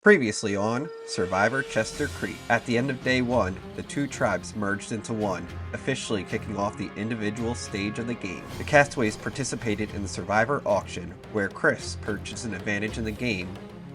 Previously on Survivor Chester Creek. At the end of day one, the two tribes merged into one, officially kicking off the individual stage of the game. The castaways participated in the Survivor auction, where Chris purchased an advantage in the game,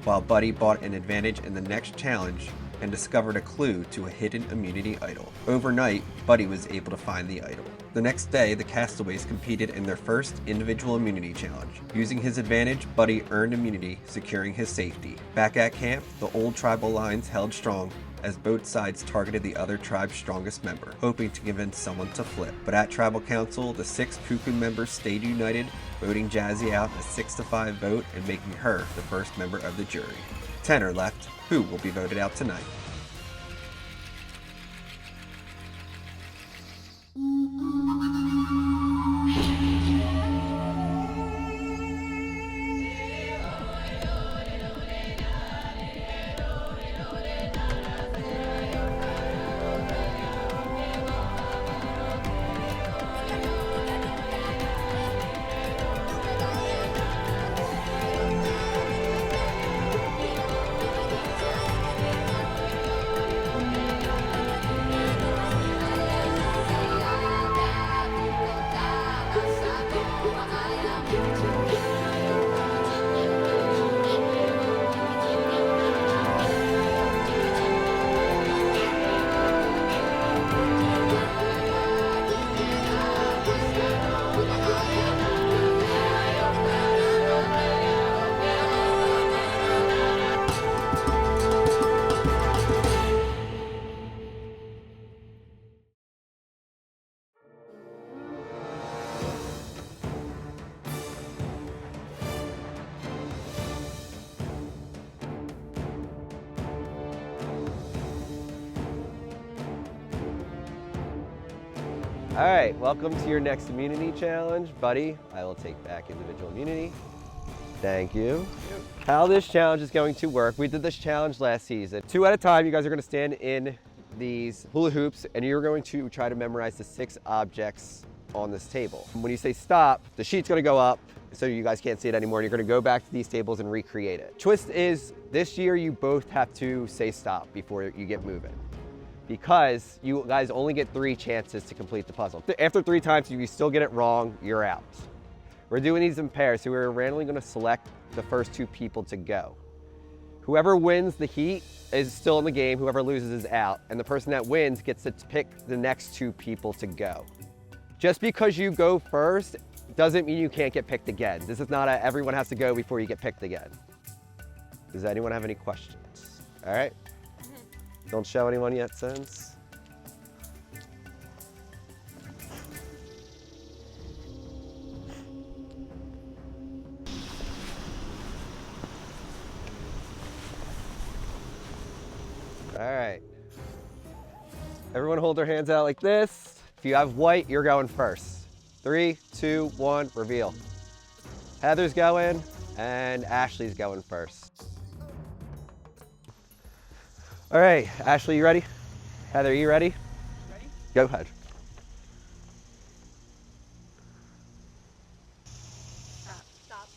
while Buddy bought an advantage in the next challenge and discovered a clue to a hidden immunity idol. Overnight, Buddy was able to find the idol. The next day, the castaways competed in their first individual immunity challenge. Using his advantage, Buddy earned immunity, securing his safety. Back at camp, the old tribal lines held strong as both sides targeted the other tribe's strongest member, hoping to convince someone to flip. But at Tribal Council, the 6 Cuckoo members stayed united, voting Jazzy out a 6-5 vote and making her the first member of the jury. 10 are left, who will be voted out tonight. All right, welcome to your next immunity challenge. Buddy, I will take back individual immunity. Thank you. How this challenge is going to work, we did this challenge last season. 2 at a time, you guys are gonna stand in these hula hoops and you're going to try to memorize the 6 objects on this table. When you say stop, the sheet's gonna go up so you guys can't see it anymore and you're gonna go back to these tables and recreate it. Twist is, this year you both have to say stop before you get moving, because you guys only get 3 chances to complete the puzzle. After 3 times, if you still get it wrong, you're out. We're doing these in pairs, so we're randomly gonna select the first 2 people to go. Whoever wins the heat is still in the game, whoever loses is out, and the person that wins gets to pick the next 2 people to go. Just because you go first doesn't mean you can't get picked again. This is not everyone has to go before you get picked again. Does anyone have any questions? All right. Don't show anyone yet, since. All right. Everyone hold their hands out like this. If you have white, you're going first. 3, 2, 1, reveal. Heather's going, and Ashley's going first. All right, Ashley, you ready? Heather, you ready? Ready? Go ahead. Stop.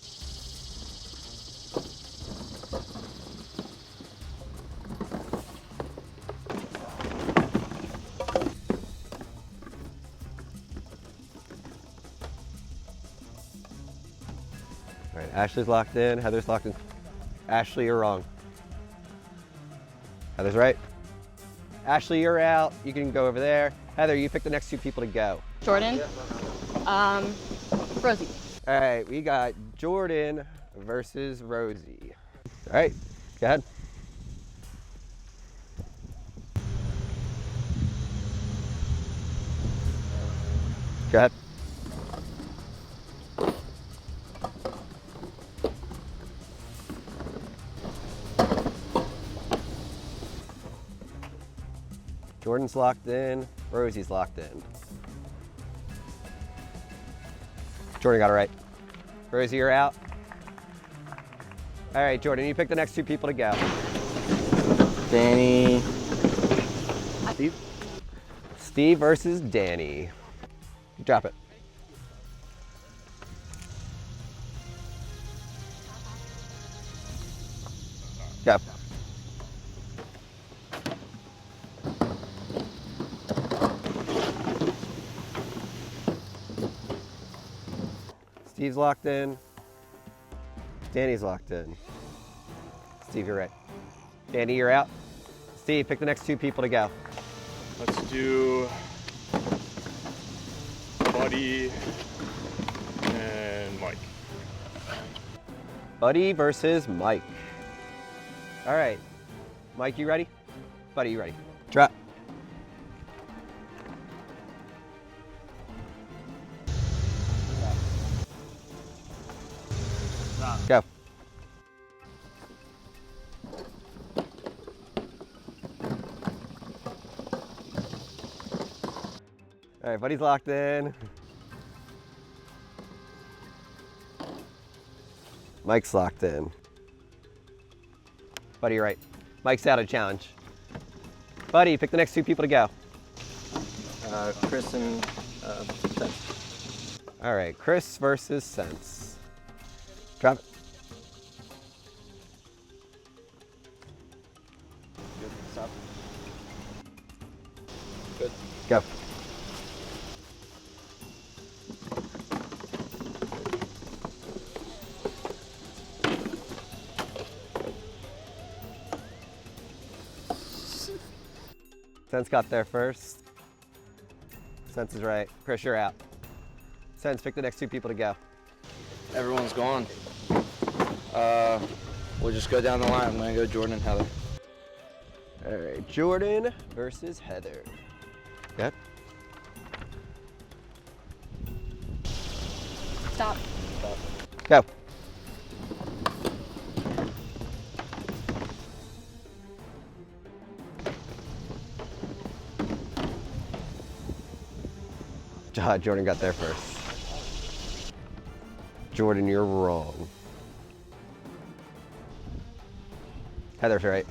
All right, Ashley's locked in, Heather's locked in. Ashley, you're wrong. Heather's right. Ashley, you're out. You can go over there. Heather, you pick the next 2 people to go. Jordan. Rosie. All right, we got Jordan versus Rosie. All right, go ahead. Go ahead. Jordan's locked in, Rosie's locked in. Jordan got it right. Rosie, you're out. All right, Jordan, you pick the next 2 people to go. Danny. Steve? Steve versus Danny. Drop it. Go. Steve's locked in. Danny's locked in. Steve, you're right. Danny, you're out. Steve, pick the next 2 people to go. Let's do Buddy and Mike. Buddy versus Mike. All right. Mike, you ready? Buddy, you ready? Drop. Go. All right, Buddy's locked in. Mike's locked in. Buddy, you're right. Mike's out of challenge. Buddy, pick the next 2 people to go. Chris and Sense. All right, Chris versus Sense. Drop it. Good. Stop. Good. Go. Sense got there first. Sense is right. Chris, you're out. Sense, pick the next 2 people to go. Everyone's gone. We'll just go down the line. I'm gonna go Jordan and Heather. All right, Jordan versus Heather. Yep. Stop. Go. Jordan got there first. Jordan, you're wrong. Heather's right.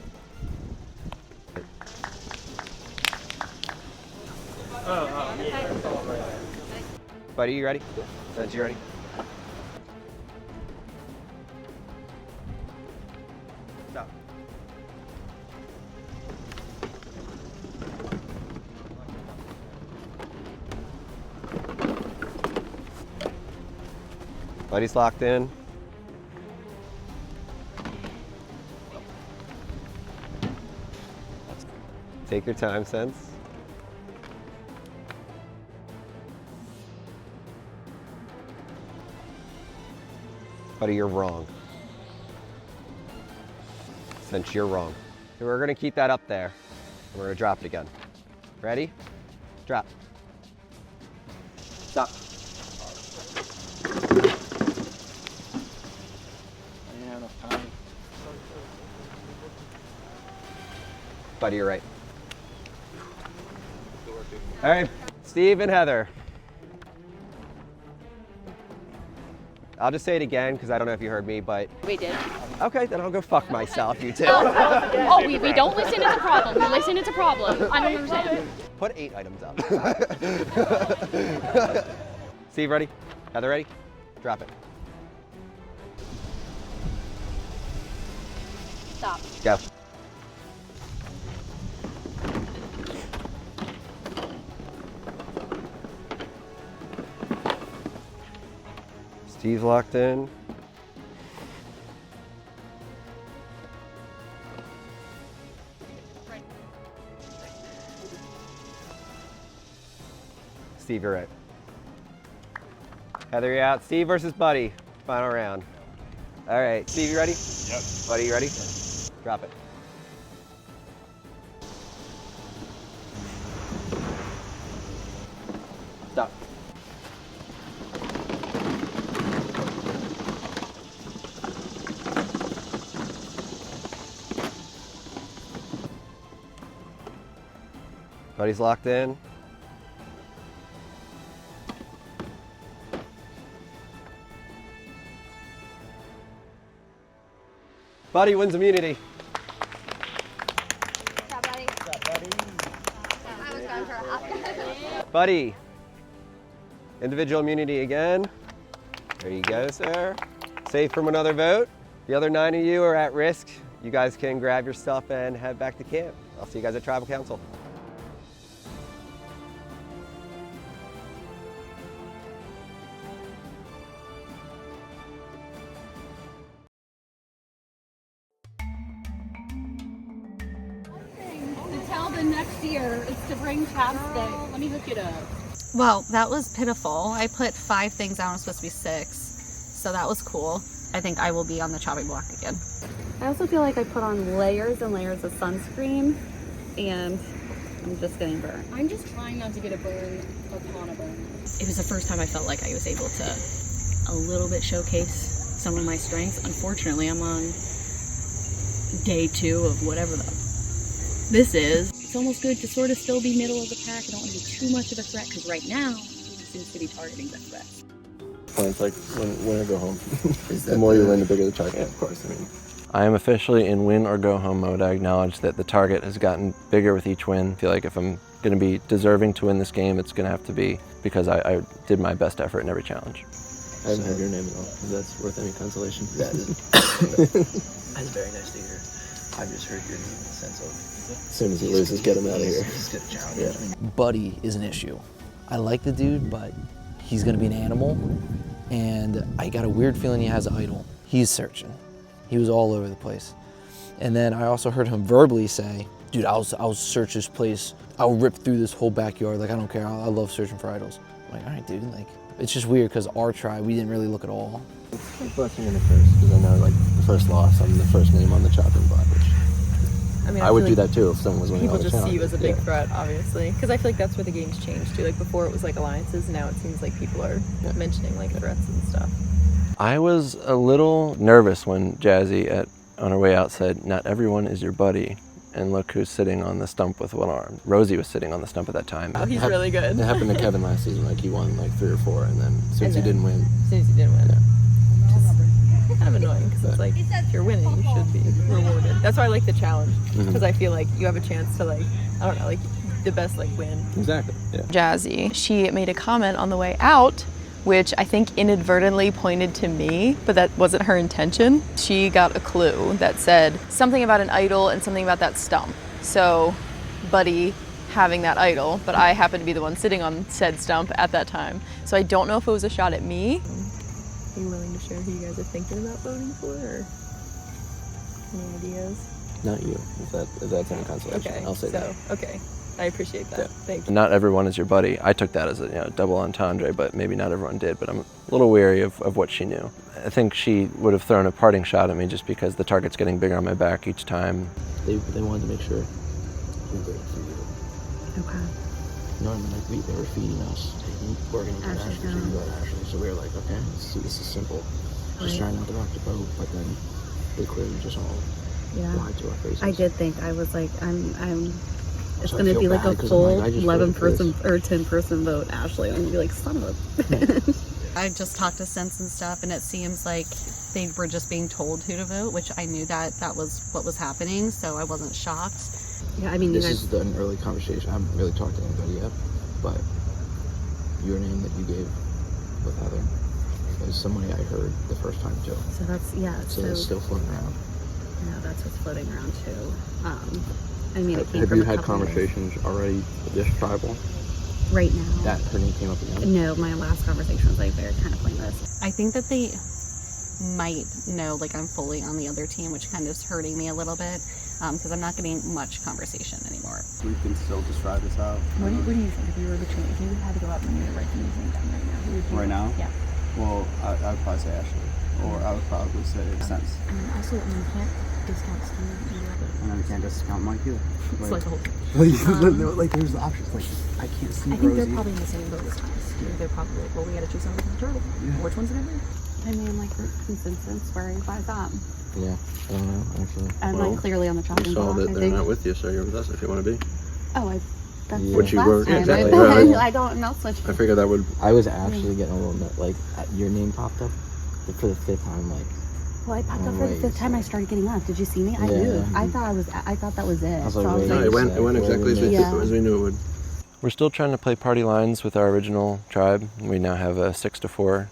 Buddy, you ready? Sense, you ready? Stop. Buddy's locked in. Take your time, Sense. Buddy, you're wrong. Sense, you're wrong. So we're gonna keep that up there. And we're gonna drop it again. Ready? Drop. Stop. Yeah, enough time. Buddy, you're right. All right, Steve and Heather. I'll just say it again because I don't know if you heard me, but We did. okay, then I'll go fuck myself, you two. Oh, we don't listen, it's a problem. We listen, it's a problem. I don't understand. Put 8 items up. Steve, ready? Heather, ready? Drop it. Stop. Go. Steve's locked in. Steve, you're right. Heather, you're out. Steve versus Buddy. Final round. All right, Steve, you ready? Yep. Buddy, you ready? Drop it. Stop. Buddy's locked in. Buddy wins immunity. Stop, buddy. Stop, buddy. I was going for a hop. Buddy, individual immunity again. There you go, sir. Safe from another vote. The other 9 of you are at risk. You guys can grab your stuff and head back to camp. I'll see you guys at Tribal Council. the next year is to bring chapstick. Let me hook it up. Well, that was pitiful. I put 5 things out. It was supposed to be 6. So that was cool. I think I will be on the chopping block again. I also feel like I put on layers and layers of sunscreen and I'm just getting burnt. I'm just trying not to get a burn upon a burn. It was the first time I felt like I was able to a little bit showcase some of my strengths. Unfortunately, I'm on day 2 of whatever this is. It's almost good to sort of still be middle of the pack. I don't want to be too much of a threat because right now he seems to be targeting the threat. Points like win or go home. The more you win, the bigger the target. Yeah, of course. I mean, I am officially in win or go home mode. I acknowledge that the target has gotten bigger with each win. I feel like if I'm going to be deserving to win this game, it's going to have to be because I did my best effort in every challenge. I haven't heard your name at all. If that's worth any consolation. That's very nice to hear. I've just heard your name in the sense of. As soon as he loses, get him out of here. He's good challenge. Yeah. Buddy is an issue. I like the dude, but he's gonna be an animal, and I got a weird feeling he has an idol. He's searching. He was all over the place. And then I also heard him verbally say, dude, I'll search this place. I'll rip through this whole backyard. Like, I don't care. I love searching for idols. I'm like, all right, dude. Like, it's just weird because our tribe, we didn't really look at all. It's like blessing in the curse, because I know, like, the first loss, I'm the first name on the chopping block, which I mean, I would feel do like that too if someone was winning all people the just see you as a big challenges. threat, obviously, because I feel like that's where the game's changed too. Like before, it was like alliances. Now it seems like people are mentioning like threats and stuff. I was a little nervous when Jazzy on her way out said, "Not everyone is your buddy." And look who's sitting on the stump with one arm. Rosie was sitting on the stump at that time. Oh, he's really good. It happened to Kevin last season. Like he won like 3 or 4, and then as soon as he didn't win, As soon as you didn't win. It's kind of annoying because it's like if you're winning, you should be rewarded. That's why I like the challenge because I feel like you have a chance to like I don't know like the best like win. exactly. Yeah. Jazzy, she made a comment on the way out, which I think inadvertently pointed to me, but that wasn't her intention. She got a clue that said something about an idol and something about that stump. So, Buddy having that idol, but I happened to be the one sitting on said stump at that time. So I don't know if it was a shot at me. Are you willing to share who you guys are thinking about voting for, or any ideas? Not you. If that's any consolation, Okay, I'll say so that. okay, I appreciate that. Yeah. Thank you. Not everyone is your buddy. I took that as a double entendre, but maybe not everyone did. But I'm a little wary of what she knew. I think she would have thrown a parting shot at me just because the target's getting bigger on my back each time. They wanted to make sure we were for you. Okay. Normally, like they were feeding us. We're going to Ashley's Ashley, down. go to Ashley. So we were like, okay, this is simple. Just trying not to rock the boat, but then they clearly just all lied to our faces. I did think I was like I'm it's So I gonna feel be like a bad 'cause I'm full like, I just 11 voted for person or 10 person vote, Ashley. I'm gonna be like, son of a bitch. I just talked to Sense and stuff, and it seems like they were just being told who to vote, which I knew that was what was happening, so I wasn't shocked. Yeah, I mean, This you guys. is an early conversation. I haven't really talked to anybody yet, but your name that you gave with Heather is somebody I heard the first time too. So that's So it's still floating around. yeah, that's what's floating around too. I mean, it came Have from you a had couple of- conversations already with this tribal? right now? That her name came up again? No, my last conversation was like very kind of pointless. I think that they might know like I'm fully on the other team, which kind of is hurting me a little bit because I'm not getting much conversation anymore. We can still just try this out. What do you think if you were between, if you had to go out and meet right from using them right now? Who would you Right now? Yeah. Well, I would probably say Ashley, or I would probably say Sense. Also, you can't discount Steve either. And then we can't discount Mike either. It's like a whole thing. Like there's the options. Like I can't see I think Rosie. they're probably in the same boat as us. They're probably like, well, we gotta choose something from the turtle. Which one's it gonna be? I mean, like consensus. Where are you guys at? Yeah, I don't know, actually. I'm like clearly on the chopping You saw block. that I they're think. not with you, so you're with us if you want to be. Oh, that's Yeah. Which you last were- time. exactly, I, right. I don't know such. I figured that would. I was actually getting a little like your name popped up for the 5th time. Like, Well, I popped up Oh, for the wait, 5th time I started getting up. Did you see me? I Yeah. moved. I thought that was it. I was So like, I was wait. No, like, it went exactly as Yeah. we knew it would. We're still trying to play party lines with our original tribe. We now have a 6-4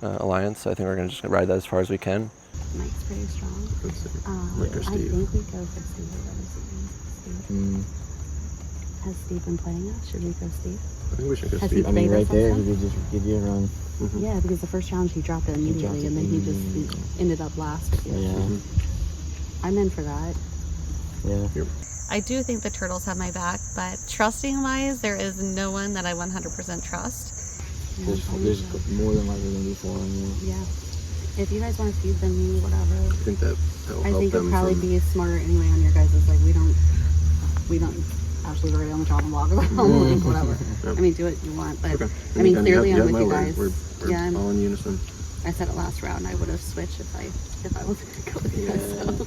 alliance. I think we're going to just ride that as far as we can. Mike's pretty strong. Rick or I Steve? think we go for Steve. Steve. Has Steve been playing us? Should we go Steve? I think we should go Has Steve. he played us there, also? he could just give you a run. Yeah, because the first challenge he dropped it immediately, dropped it and then he immediately. just ended up last. Yeah. I'm in for that. Yeah. I do think the turtles have my back, but trusting-wise, there is no one that I 100% trust. There's more than likely going to be 4 on you. Yeah. If you guys want to feed them, whatever. I think that will I help think them you'll probably from... be smarter anyway on your guys', like, we don't actually already on the chopping block about like, whatever. Yep. I mean, do what you want, but Okay. I mean, clearly I'm with my you word. guys. We're Yeah, all in unison. I said it last round, I would have switched if I was going to go with you guys, so.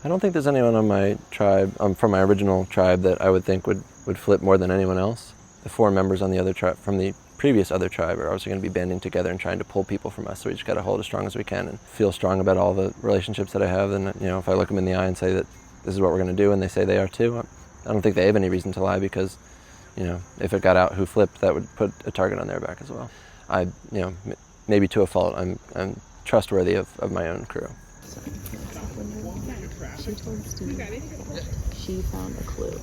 I don't think there's anyone on my tribe, from my original tribe, that I would think would flip more than anyone else. The 4 members on the other tribe, from the previous other tribe, are obviously going to be banding together and trying to pull people from us. So we just got to hold as strong as we can and feel strong about all the relationships that I have. And if I look them in the eye and say that this is what we're going to do, and they say they are too, I don't think they have any reason to lie, because, if it got out who flipped, that would put a target on their back as well. Maybe to a fault, I'm trustworthy of my own crew. She told Steve that she found a clue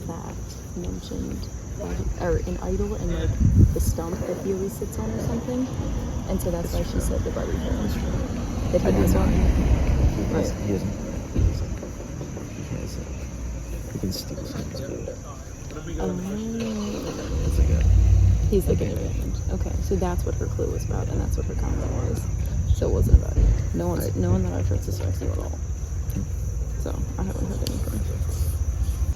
that mentioned an idol and like the stump that he always sits on or something, and so that's why she said the buddy thing. That he has one. Right. He doesn't. He can steal someone's food. It's like a... He's like an advantage. Okay, so that's what her clue was about, and that's what her comment was. So it wasn't about it. No one that I've heard suspects you at all. So I haven't heard anything.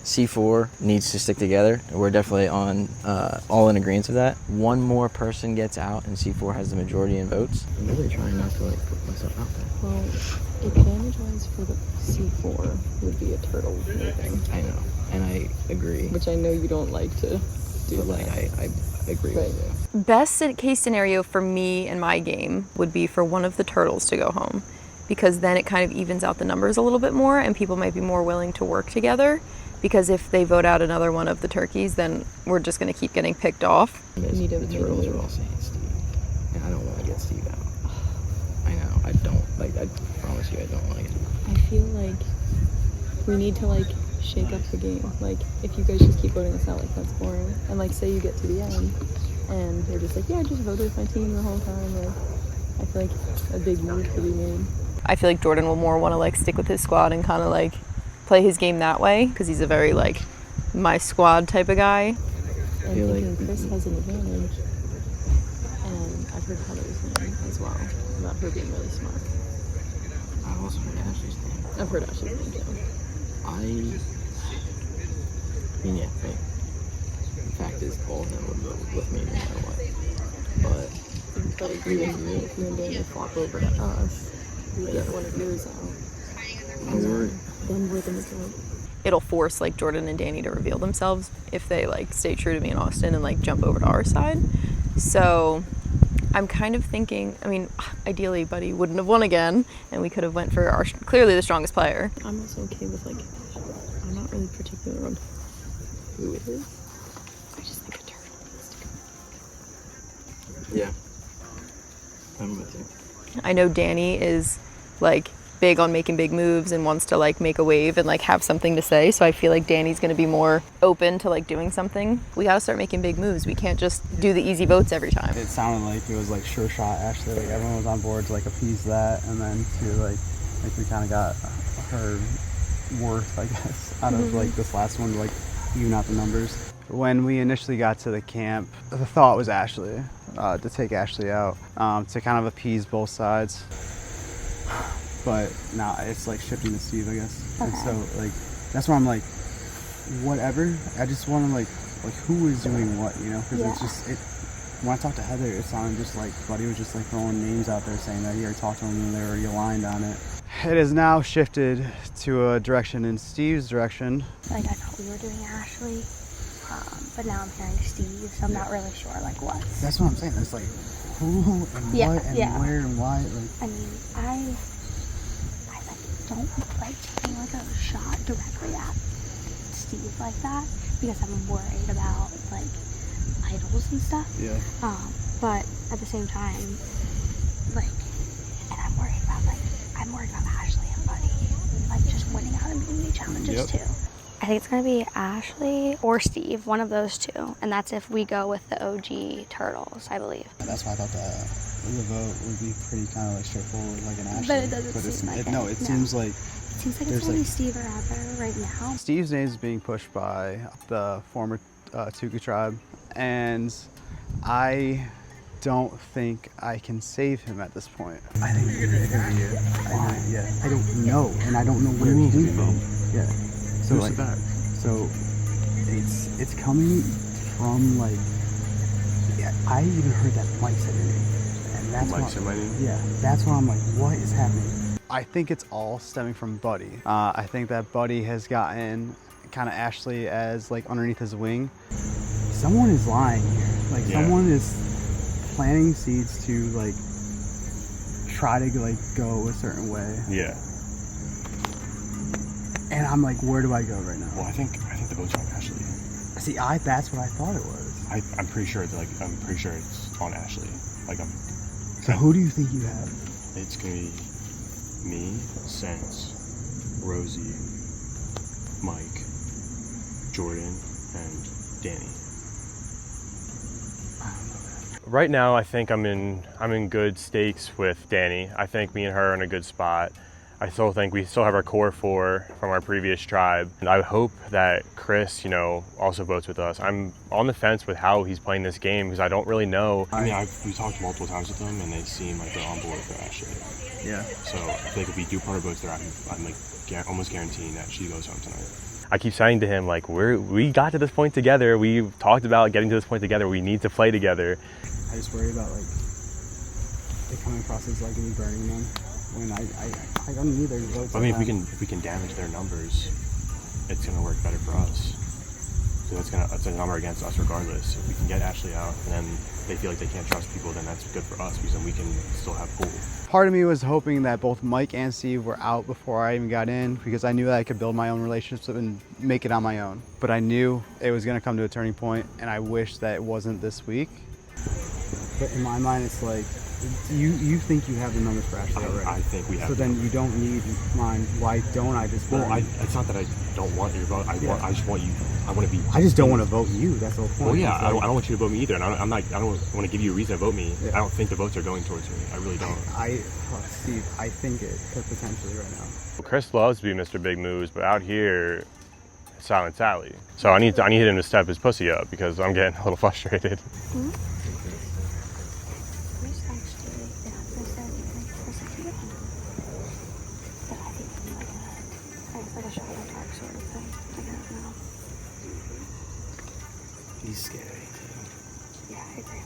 C4 needs to stick together. We're definitely all in agreement with that. One more person gets out and C4 has the majority in votes. I'm really trying not to put myself out there. Well, advantage-wise for the C4 would be a turtle moving. I know, and I agree. Which I know you don't like to do. But I agree with you. Best case scenario for me in my game would be for one of the turtles to go home, because then it kind of evens out the numbers a little bit more and people might be more willing to work together, because if they vote out another one of the turkeys, then we're just going to keep getting picked off. The turtles are all saying Steve, and I don't want to get Steve out. I know, I don't. I promise you I don't want to get him out. I feel like we need to shake up the game. If you guys just keep voting us out, that's boring. And say you get to the end and they're just yeah, I just voted with my team the whole time. I feel like a big move could be made. I feel like Jordan will more want to stick with his squad and kind of play his game that way, because he's a very my squad type of guy. And thinking Chris has an advantage, and I've heard Heather's name as well about her being really smart. I've also heard Ashley's name. I've heard Ashley's name too. I mean, yeah, right. The fact is, all of them would vote with me no matter what. But I agree with you. If you and Danny flop over to us, we get one of yours out. Then we're the majority. It'll force Jordan and Danny to reveal themselves if they stay true to me in Austin and jump over to our side. So I'm kind of thinking, ideally Buddy wouldn't have won again, and we could have went for our clearly the strongest player. I'm also okay with I'm not really particular on who it is. I just think a turtle needs to go. yeah, I'm with you. I know Danny is big on making big moves and wants to make a wave and have something to say, so I feel like Danny's going to be more open to doing something. We got to start making big moves. We can't just do the easy votes every time. It sounded like it was sure shot Ashley, everyone was on board to appease that, and then to we kind of got her worth, I guess, out of this last one to even out the numbers. When we initially got to the camp, the thought was Ashley, to take Ashley out, to kind of appease both sides. But now it's shifting to Steve, I guess. Okay. And so that's why I'm whatever. I just want to who is doing what, because it's just when I talked to Heather, it sounded just Buddy was just throwing names out there saying that he already talked to them and they already aligned on it. It has now shifted to a direction in Steve's direction. I thought we were doing Ashley, but now I'm hearing Steve, so I'm not really sure what. That's what I'm saying. It's who and what and where and why. I don't like taking a shot directly at Steve like that, because I'm worried about idols and stuff. Yeah. But at the same time, and I'm worried about Ashley and Buddy, just winning out immunity challenges too. I think it's gonna be Ashley or Steve, one of those two, and that's if we go with the OG turtles, I believe. That's why I thought the vote would be pretty kind of straightforward, an Ashley. But it doesn't seem like it. No, it seems like It seems like it's only Steve or Abba right now. Steve's name is being pushed by the former Tuca tribe, and I don't think I can save him at this point. I think it could be it. I don't know, and I don't know what to do. Yeah. So like, so it's coming from like. Yeah, I even heard that Mike said your name, and that's Mike said my name. Yeah, that's why I'm like, what is happening? I think it's all stemming from Buddy. I think that Buddy has gotten kind of Ashley as like underneath his wing. Someone is lying here. Like someone is planting seeds to like try to like go a certain way. Yeah. And I'm like, where do I go right now? Well, I think the vote's on Ashley. See, that's what I thought it was. I'm pretty sure it's on Ashley. Like So who do you think you have? It's gonna be me, Sense, Rosie, Mike, Jordan, and Danny. Right now, I think I'm in good stakes with Danny. I think me and her are in a good spot. I still think we still have our core four from our previous tribe. And I hope that Chris, also votes with us. I'm on the fence with how he's playing this game because I don't really know. I mean, we talked multiple times with them and they seem like they're on board for Ashley. Yeah. So I feel like if we do part of votes there, I'm like almost guaranteeing that she goes home tonight. I keep saying to him, like, we got to this point together. We've talked about getting to this point together. We need to play together. I just worry about like it coming across as like me burning them. When I don't need their votes. I mean, if we can damage their numbers, it's gonna work better for us. So that's a number against us regardless. If we can get Ashley out, and then they feel like they can't trust people, then that's good for us because then we can still have pool. Part of me was hoping that both Mike and Steve were out before I even got in because I knew that I could build my own relationships and make it on my own. But I knew it was gonna come to a turning point, and I wish that it wasn't this week. But in my mind, it's like. You think you have the numbers for Ashley already? I think we have. So then you don't need mine. Why don't I just? Well, it's not that I don't want your vote. I just want you. I want to be. I just don't want to vote you. That's the whole point. Well, yeah, I don't want you to vote me either, and I don't want to give you a reason to vote me. Yeah. I don't think the votes are going towards me. I really don't. Steve, I think it could potentially right now. Well, Chris loves to be Mr. Big Moves, but out here, Silent Sally. So I need him to step his pussy up because I'm getting a little frustrated. Mm-hmm. He's scary. Yeah, I agree.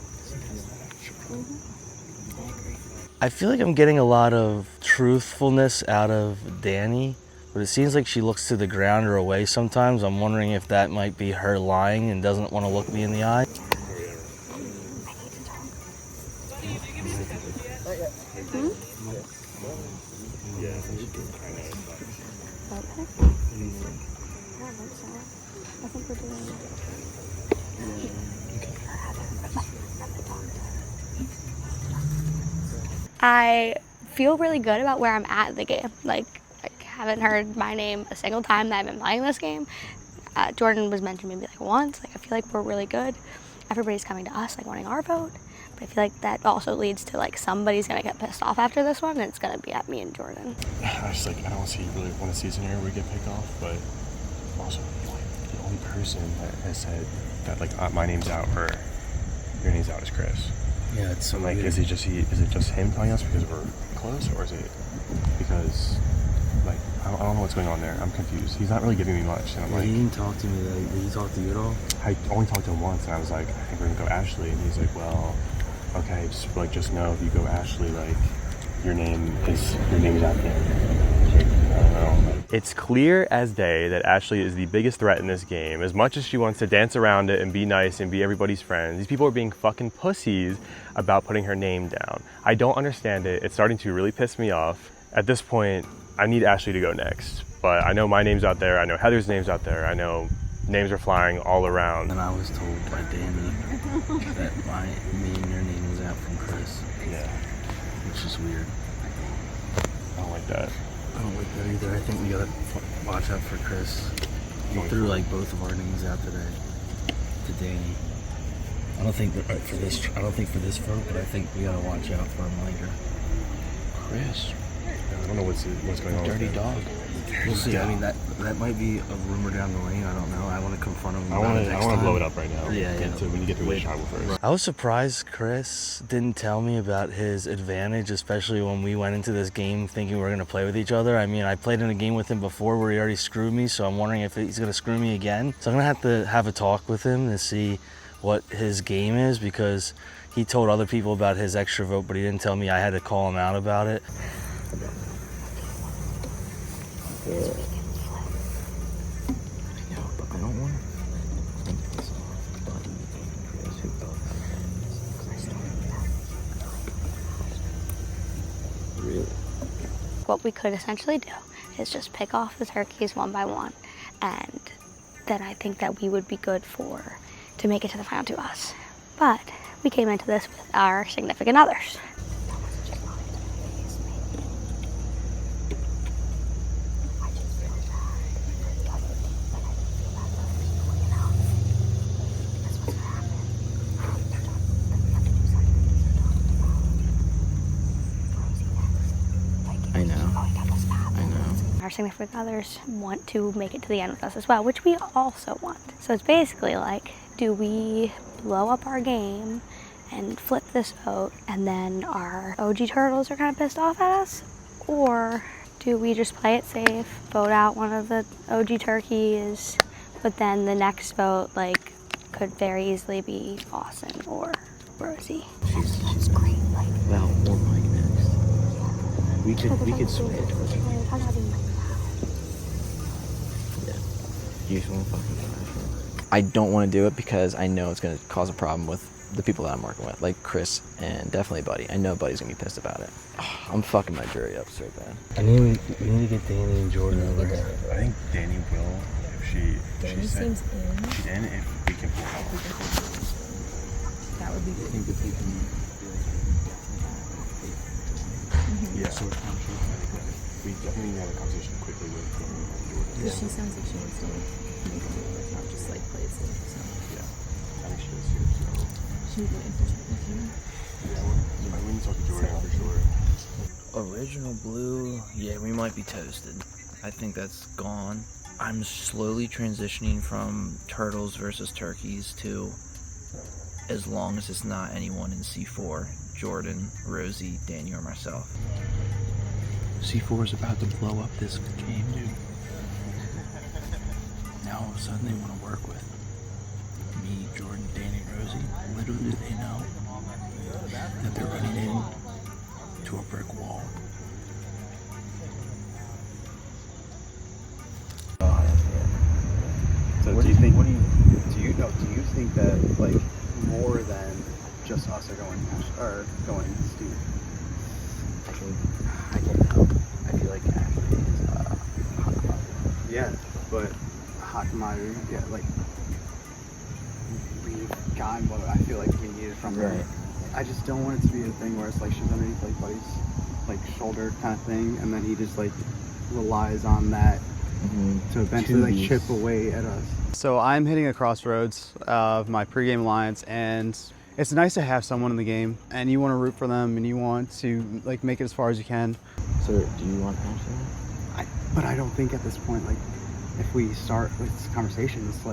I agree. I feel like I'm getting a lot of truthfulness out of Danny, but it seems like she looks to the ground or away sometimes. I'm wondering if that might be her lying and doesn't want to look me in the eye. I feel really good about where I'm at in the game. Like, I haven't heard my name a single time that I've been playing this game. Jordan was mentioned maybe like once. Like, I feel like we're really good. Everybody's coming to us, like wanting our vote. But I feel like that also leads to like somebody's gonna get pissed off after this one, and it's gonna be at me and Jordan. I don't really want to see a scenario where we get picked off, but also like the only person that has said that like my name's out or your name's out is Chris. Yeah, it's so like, weird. is it just him telling us because we're close, or is it because like I don't know what's going on there? I'm confused. He's not really giving me much, and I'm like, he didn't talk to me. Like, did he talk to you at all? I only talked to him once, and I was like, I think we're gonna go Ashley, and he's like, well, okay, just know if you go Ashley, like your name is out there. I don't know. It's clear as day that Ashley is the biggest threat in this game. As much as she wants to dance around it and be nice and be everybody's friend, these people are being fucking pussies about putting her name down. I don't understand it. It's starting to really piss me off. At this point, I need Ashley to go next. But I know my name's out there. I know Heather's name's out there. I know names are flying all around. And I was told by Danny that me and your name was out from Chris. Yeah. Which is weird. I don't like that. I don't like that either. I think we gotta watch out for Chris. He threw like both of our names out today to Danny. I don't think for this vote, but I think we gotta watch out for him later. Chris. I don't know what's going on. Dirty with dog. The We'll see. I mean, that might be a rumor down the lane. I don't know. I want to confront him. I want to blow it up right now. Yeah. When you get through the shot first. I was surprised Chris didn't tell me about his advantage, especially when we went into this game thinking we were going to play with each other. I mean, I played in a game with him before where he already screwed me, so I'm wondering if he's going to screw me again. So I'm going to have a talk with him to see what his game is, because he told other people about his extra vote, but he didn't tell me I had to call him out about it. What we could essentially do is just pick off the turkeys one by one, and then I think that we would be good to make it to the final 2 us. But we came into this with our significant others. Our significant others want to make it to the end with us as well, which we also want. So it's basically like, do we blow up our game and flip this vote, and then our OG turtles are kind of pissed off at us? Or do we just play it safe, vote out one of the OG turkeys, but then the next vote could very easily be Austin or Rosie? She's great. Well, or Mike next. We could switch. I don't want to do it because I know it's going to cause a problem with the people that I'm working with, like Chris and definitely Buddy. I know Buddy's going to be pissed about it. I'm fucking my jury up so bad. We need to get Danny and Jordan over here. I think Danny will, if Danny seems in. She's in if we can pull it off. That would be good. I think if we can Yeah. So we definitely had a conversation quickly with Danny and Jordan. Because she sounds like she wants to make a move, not just play it safe. So. Yeah. I think she is too. So. She would go into with you. Yeah, we need to talk to Jordan for sure. Original blue, yeah, we might be toasted. I think that's gone. I'm slowly transitioning from turtles versus turkeys to, as long as it's not anyone in C4, Jordan, Rosie, Daniel, or myself. C4 is about to blow up this game, dude. Now all of a sudden they want to work with me, Jordan, Danny, Rosie. Little do they know that they're running into a brick wall. So do you think that more than just us are going Steve? I can't help. I feel like Ashley is yeah, but Hakamari, we've gotten what I feel like we needed from her. Right. I just don't want it to be a thing where it's she's underneath Buddy's shoulder kind of thing, and then he just relies on that to eventually chip away at us. So I'm hitting a crossroads of my pregame lines, and it's nice to have someone in the game, and you want to root for them, and you want to make it as far as you can. So do you want Ashley? But I don't think at this point, if we start with this conversation, it's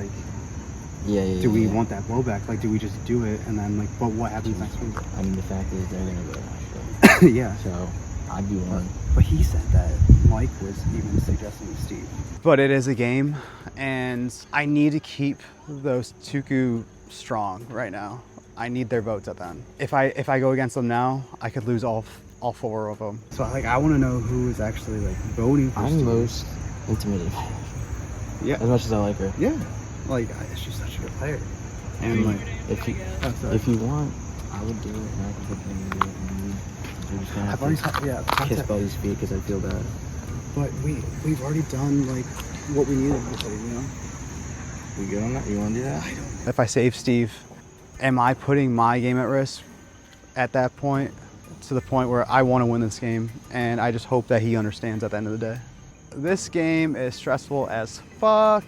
do we want that blowback? Do we just do it and then but what happens next week? I mean, the fact is they're gonna go Ashley. Yeah. So I'd be one. But he said that Mike was even suggesting to Steve. But it is a game, and I need to keep those Tuku strong right now. I need their votes at the end. If I go against them now, I could lose all 4 of them. So I want to know who is actually voting for Steve. I'm most intimidated by her. Yeah. As much as I like her. Yeah. She's such a good player. And if you want, I would do it. And I can put them in it. You're just gonna have to kiss Buddy's feet because I feel bad. But we've already done what we needed with it, you know. We good on that? You want to do that? If I save Steve, am I putting my game at risk at that point? To the point where I want to win this game, and I just hope that he understands at the end of the day. This game is stressful as fuck.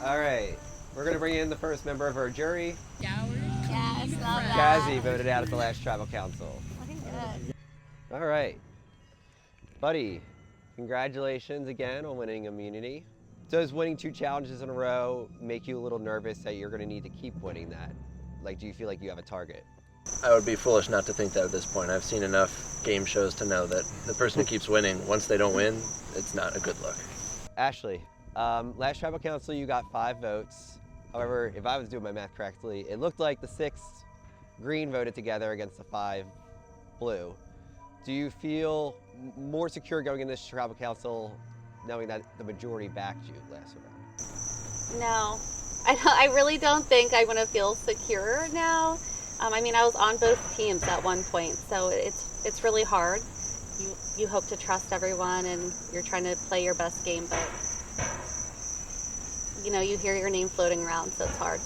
All right, we're gonna bring in the first member of our jury. Yes, love that. Jazzy voted out at the last tribal council. Looking good. All right, buddy, congratulations again on winning immunity. Does winning 2 challenges in a row make you a little nervous that you're gonna need to keep winning that? Like, do you feel like you have a target? I would be foolish not to think that at this point. I've seen enough game shows to know that the person who keeps winning, once they don't win, it's not a good look. Ashley, last tribal council you got 5 votes. However, if I was doing my math correctly, it looked like the 6 green voted together against the 5 blue. Do you feel more secure going in this tribal council knowing that the majority backed you last round? No, I really don't think I'm gonna feel secure now. I mean, I was on both teams at one point, so it's really hard. You hope to trust everyone and you're trying to play your best game, but you know, you hear your name floating around, so it's hard.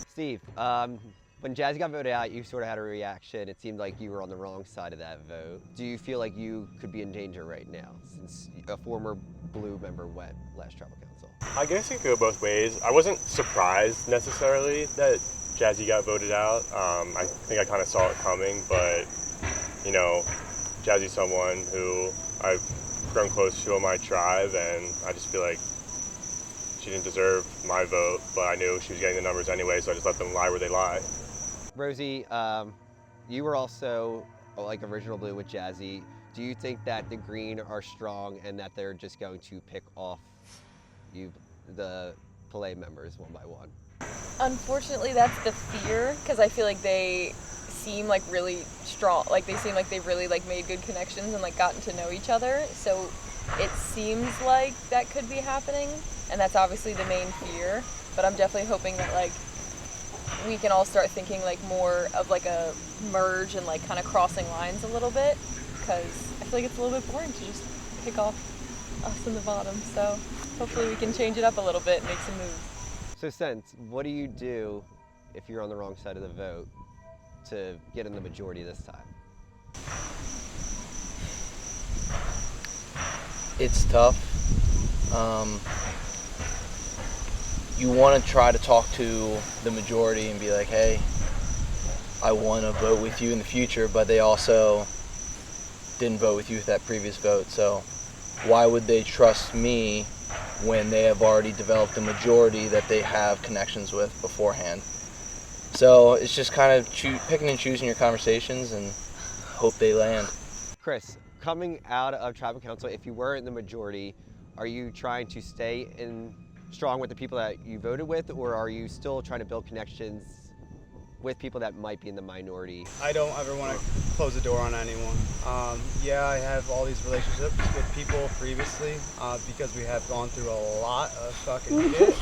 Steve, when Jazzy got voted out, you sort of had a reaction. It seemed like you were on the wrong side of that vote. Do you feel like you could be in danger right now since a former blue member went last tribal council? I guess it could go both ways. I wasn't surprised necessarily that Jazzy got voted out. I think I kind of saw it coming, but you know, Jazzy's someone who I've grown close to on my tribe, and I just feel like she didn't deserve my vote, but I knew she was getting the numbers anyway, so I just let them lie where they lie. Rosie, you were also like original blue with Jazzy. Do you think that the green are strong and that they're just going to pick off you, the Palais members, one by one? Unfortunately, that's the fear, because I feel like they seem like really strong. Like they seem like they've really like made good connections and like gotten to know each other. So it seems like that could be happening, and that's obviously the main fear. But I'm definitely hoping that like we can all start thinking like more of like a merge and like kind of crossing lines a little bit, because I feel like it's a little bit boring to just pick off us in the bottom. So hopefully we can change it up a little bit and make some moves. So Sense, what do you do if you're on the wrong side of the vote to get in the majority this time? It's tough. You want to try to talk to the majority and be like, hey, I want to vote with you in the future, but they also didn't vote with you with that previous vote. So why would they trust me when they have already developed a majority that they have connections with beforehand? So it's just kind of picking and choosing your conversations and hope they land. Chris, coming out of tribal council, if you were in the majority, are you trying to stay in strong with the people that you voted with, or are you still trying to build connections with people that might be in the minority? I don't ever want to close the door on anyone. Yeah, I have all these relationships with people previously because we have gone through a lot of fucking shit.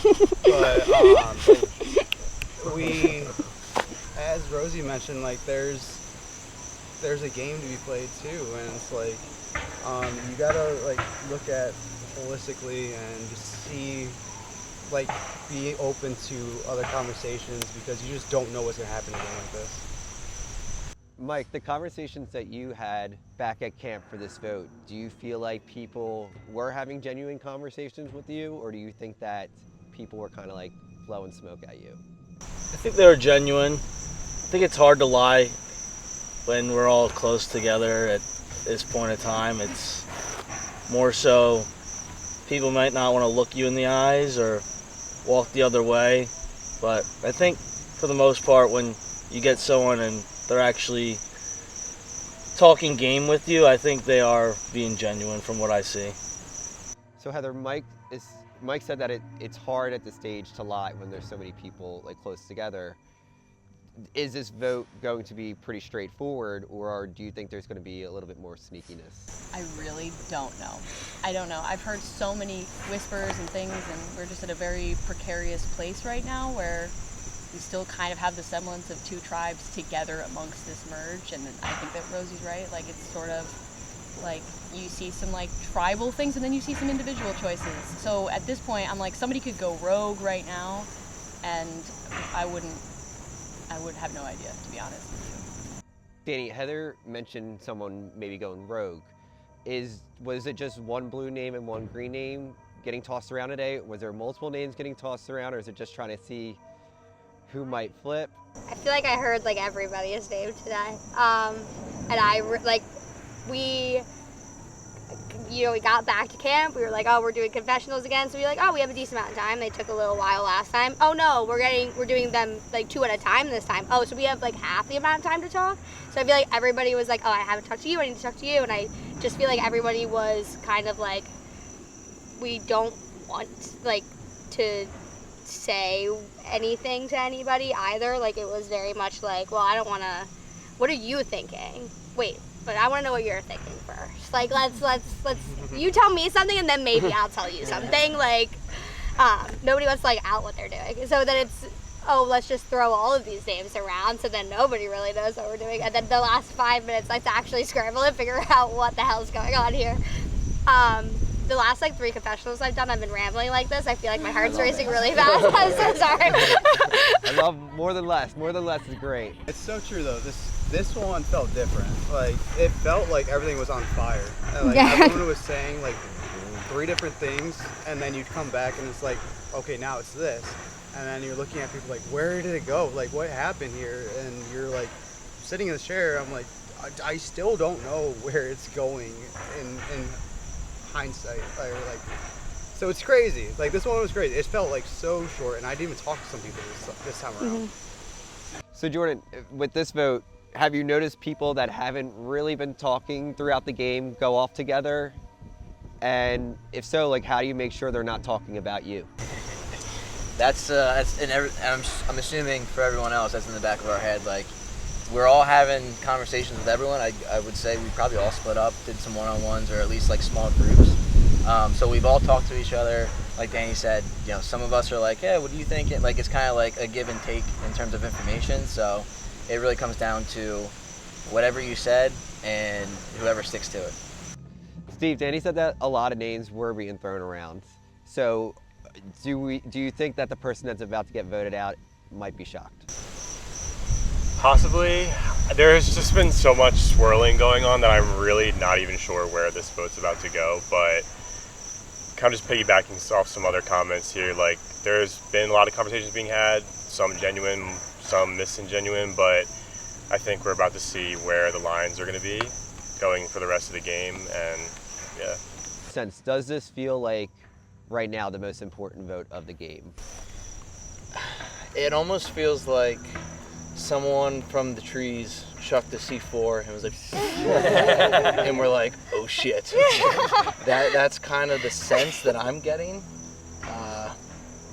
But we, as Rosie mentioned, like there's a game to be played too, and it's like you gotta like look at holistically and just see, like, be open to other conversations, because you just don't know what's gonna happen again like this. Mike, the conversations that you had back at camp for this vote, do you feel like people were having genuine conversations with you, or do you think that people were kind of like blowing smoke at you? I think they were genuine. I think it's hard to lie when we're all close together at this point in time. It's more so people might not want to look you in the eyes or walk the other way, but I think for the most part when you get someone and they're actually talking game with you, I think they are being genuine from what I see. So Heather, Mike said that it's hard at this stage to lie when there's so many people like close together. Is this vote going to be pretty straightforward, or do you think there's going to be a little bit more sneakiness? I really don't know. I don't know. I've heard so many whispers and things, and we're just at a very precarious place right now where we still kind of have the semblance of 2 tribes together amongst this merge, and I think that Rosie's right. Like, it's sort of like you see some like tribal things and then you see some individual choices. So at this point, I'm like, somebody could go rogue right now, and I would have no idea, to be honest with you. Danny, Heather mentioned someone maybe going rogue. Was it just one blue name and one green name getting tossed around today? Was there multiple names getting tossed around, or is it just trying to see who might flip? I feel like I heard like everybody's name today. We got back to camp. We were like, oh, we're doing confessionals again. So we were like, oh, we have a decent amount of time. They took a little while last time. Oh no, we're doing them like 2 at a time this time. Oh, so we have like half the amount of time to talk. So I feel like everybody was like, oh, I haven't talked to you. I need to talk to you. And I just feel like everybody was kind of like, we don't want like to say anything to anybody either. Like it was very much like, well, I don't want to. What are you thinking? Wait. But I want to know what you're thinking first. Like, let's, you tell me something and then maybe I'll tell you something. Like, nobody wants to, like, out what they're doing. So then it's, oh, let's just throw all of these names around so then nobody really knows what we're doing. And then the last 5 minutes, let's actually scramble and figure out what the hell's going on here. The last, like, 3 confessionals I've done, I've been rambling like this. I feel like my heart's racing really fast. I'm so sorry. I love more than less. More than less is great. It's so true, though. This one felt different. Like, it felt like everything was on fire. And, like, everyone was saying, like, 3 different things, and then you come back and it's like, okay, now it's this. And then you're looking at people like, where did it go? Like, what happened here? And you're, like, sitting in the chair. I'm like, I still don't know where it's going in hindsight. Like, so it's crazy. Like, this one was crazy. It felt, like, so short, and I didn't even talk to some people this time around. So, Jordan, with this vote, have you noticed people that haven't really been talking throughout the game go off together? And if so, like, how do you make sure they're not talking about you? That's I'm assuming for everyone else, that's in the back of our head. Like, we're all having conversations with everyone. I would say we probably all split up, did some one-on-ones, or at least like small groups. So we've all talked to each other. Like Danny said, you know, some of us are like, yeah, what do you think? Like, it's kind of like a give and take in terms of information. So it really comes down to whatever you said and whoever sticks to it. Steve, Danny said that a lot of names were being thrown around. So do you think that the person that's about to get voted out might be shocked? Possibly. There's just been so much swirling going on that I'm really not even sure where this vote's about to go, but kind of just piggybacking off some other comments here, like, there's been a lot of conversations being had, some genuine, some disingenuine, but I think we're about to see where the lines are going to be going for the rest of the game, and yeah. Does this feel like right now the most important vote of the game? It almost feels like someone from the trees chucked the C4 and was like, and we're like, oh shit. That's kind of the sense that I'm getting.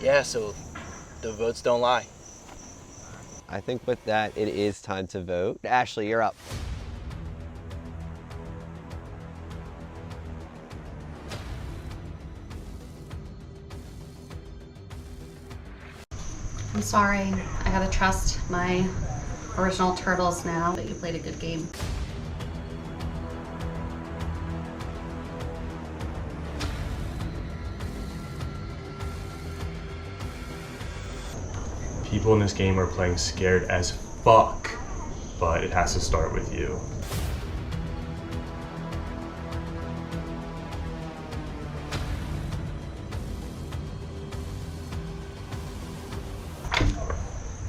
Yeah, so the votes don't lie. I think with that, it is time to vote. Ashley, you're up. I'm sorry. I gotta trust my original turtles now, but you played a good game. People in this game are playing scared as fuck, but it has to start with you.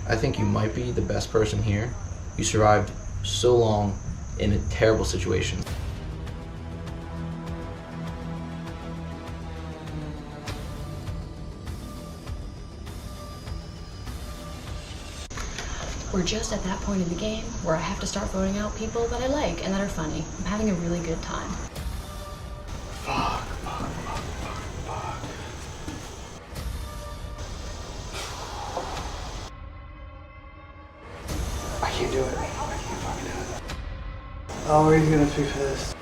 I think you might be the best person here. You survived so long in a terrible situation. We're just at that point in the game where I have to start voting out people that I like and that are funny. I'm having a really good time. Fuck. I can't do it. I can't fucking do it. Oh, he's gonna speak for this.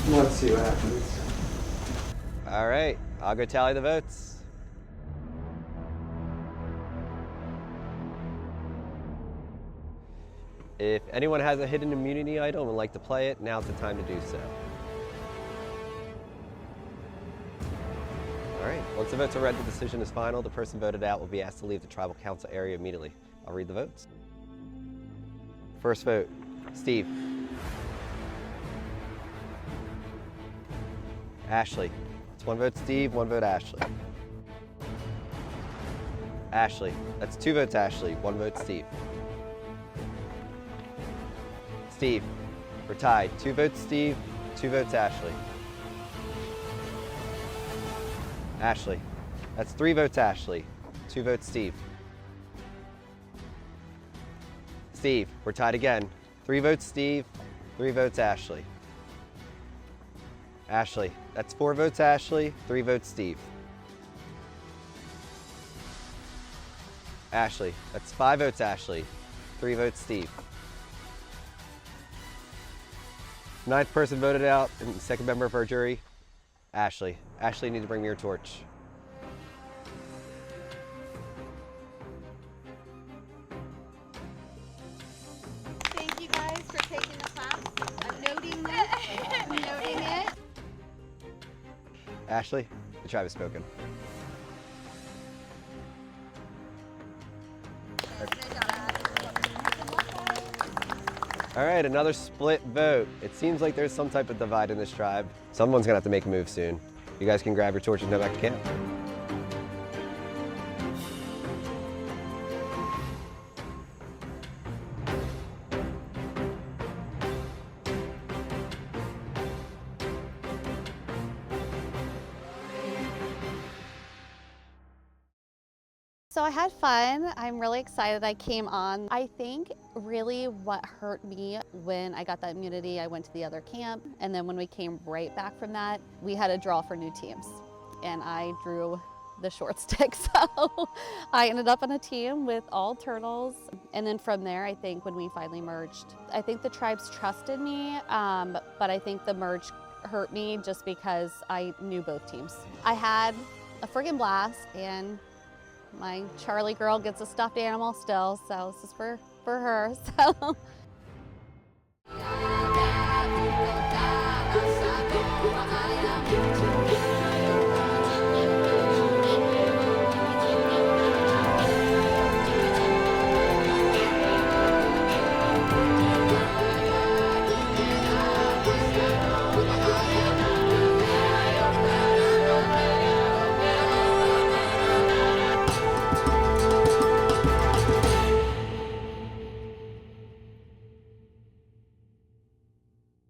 Let's see what happens. All right, I'll go tally the votes. If anyone has a hidden immunity item and would like to play it, now's the time to do so. All right, once the votes are read, the decision is final. The person voted out will be asked to leave the tribal council area immediately. I'll read the votes. First vote, Steve. Ashley. It's 1 vote Steve, 1 vote Ashley. Ashley. That's 2 votes Ashley, 1 vote Steve. Steve. We're tied. 2 votes Steve, 2 votes Ashley. Ashley. That's 3 votes Ashley, 2 votes Steve. Steve. We're tied again. 3 votes Steve, 3 votes Ashley. Ashley. That's 4 votes Ashley, 3 votes Steve. Ashley. That's 5 votes Ashley, 3 votes Steve. 9th person voted out, and the 2nd member of our jury, Ashley. Ashley, you need to bring me your torch. Thank you guys for taking the class. I'm noting this. I'm noting it. Ashley, the tribe has spoken. All right, another split vote. It seems like there's some type of divide in this tribe. Someone's gonna have to make a move soon. You guys can grab your torches and go back to camp. So I had fun. I'm really excited I came on. I think really what hurt me when I got that immunity, I went to the other camp, and then when we came right back from that, we had a draw for new teams. And I drew the short stick, so I ended up on a team with all turtles. And then from there, I think when we finally merged, I think the tribes trusted me, but I think the merge hurt me just because I knew both teams. I had a friggin' blast, and my Charlie girl gets a stuffed animal still, so this is for her. So